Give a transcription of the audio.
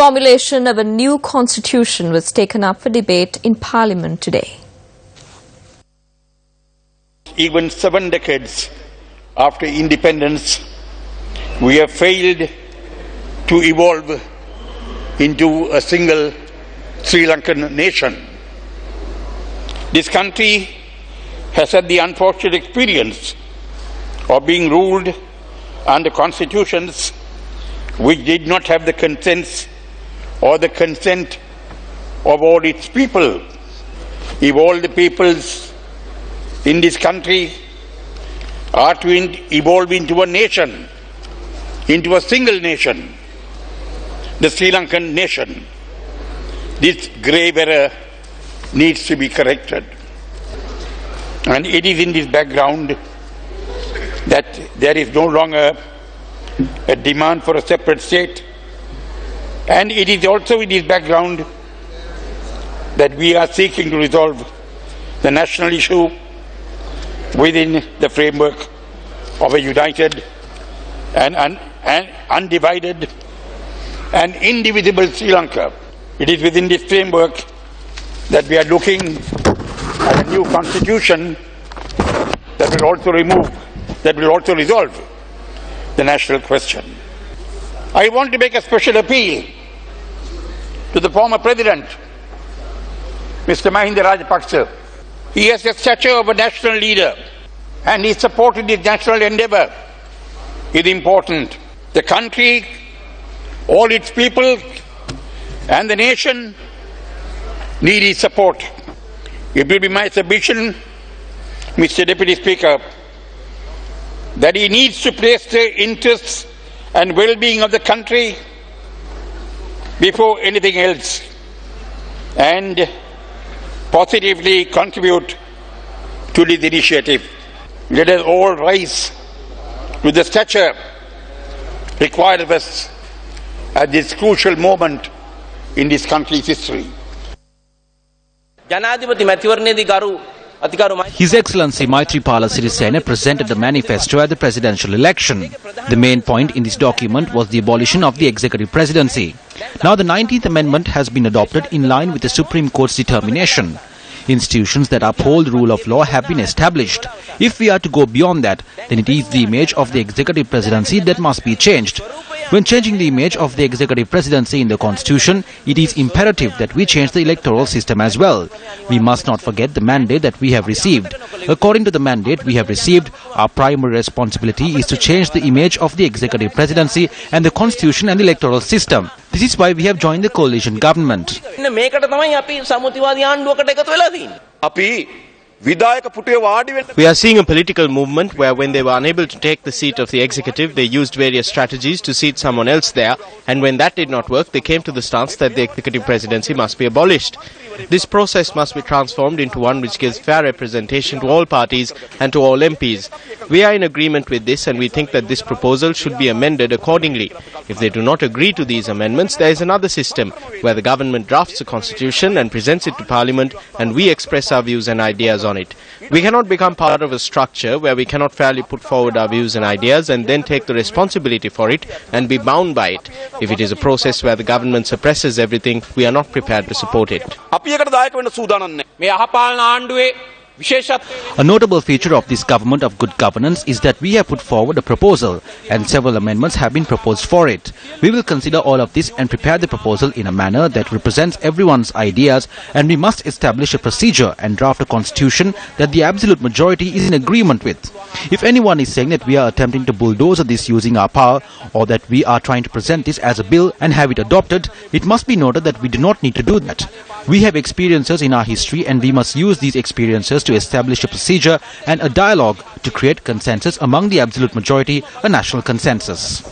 formulation of a new constitution was taken up for debate in Parliament today. Even 7 decades after independence, we have failed to evolve into a single Sri Lankan nation. This country has had the unfortunate experience of being ruled under constitutions which did not have the consent or the consent of all its people. If all the peoples in this country are to evolve into a nation, into a single nation, the Sri Lankan nation, this grave error needs to be corrected. And it is in this background that there is no longer a demand for a separate state, and it is also in this background that we are seeking to resolve the national issue within the framework of a united and undivided and indivisible Sri Lanka. It is within this framework that we are looking at a new constitution that will also resolve the national question. I want to make a special appeal to the former president, Mr. Mahinda Rajapaksa. He has the stature of a national leader, and his support in this national endeavour is important. The country, all its people, and the nation need his support. It will be my submission, Mr. Deputy Speaker, that he needs to place the interests and well-being of the country before anything else and positively contribute to this initiative. Let us all rise with the stature required of us at this crucial moment in this country's history. His Excellency Maithripala Sirisena presented the manifesto at the presidential election. The main point in this document was the abolition of the executive presidency. Now the 19th Amendment has been adopted in line with the Supreme Court's determination. Institutions that uphold rule of law have been established. If we are to go beyond that, then it is the image of the executive presidency that must be changed. When changing the image of the executive presidency in the constitution, it is imperative that we change the electoral system as well. We must not forget the mandate that we have received. According to the mandate we have received, our primary responsibility is to change the image of the executive presidency and the constitution and the electoral system. This is why we have joined the coalition government. We are seeing a political movement where when they were unable to take the seat of the executive, they used various strategies to seat someone else there, and when that did not work, they came to the stance that the executive presidency must be abolished. This process must be transformed into one which gives fair representation to all parties and to all MPs. We are in agreement with this, and we think that this proposal should be amended accordingly. If they do not agree to these amendments, there is another system where the government drafts a constitution and presents it to Parliament, and we express our views and ideas on it. We cannot become part of a structure where we cannot fairly put forward our views and ideas and then take the responsibility for it and be bound by it. If it is a process where the government suppresses everything, we are not prepared to support it. A notable feature of this government of good governance is that we have put forward a proposal and several amendments have been proposed for it. We will consider all of this and prepare the proposal in a manner that represents everyone's ideas, and we must establish a procedure and draft a constitution that the absolute majority is in agreement with. If anyone is saying that we are attempting to bulldoze this using our power, or that we are trying to present this as a bill and have it adopted, it must be noted that we do not need to do that. We have experiences in our history, and we must use these experiences to establish a procedure and a dialogue to create consensus among the absolute majority, a national consensus.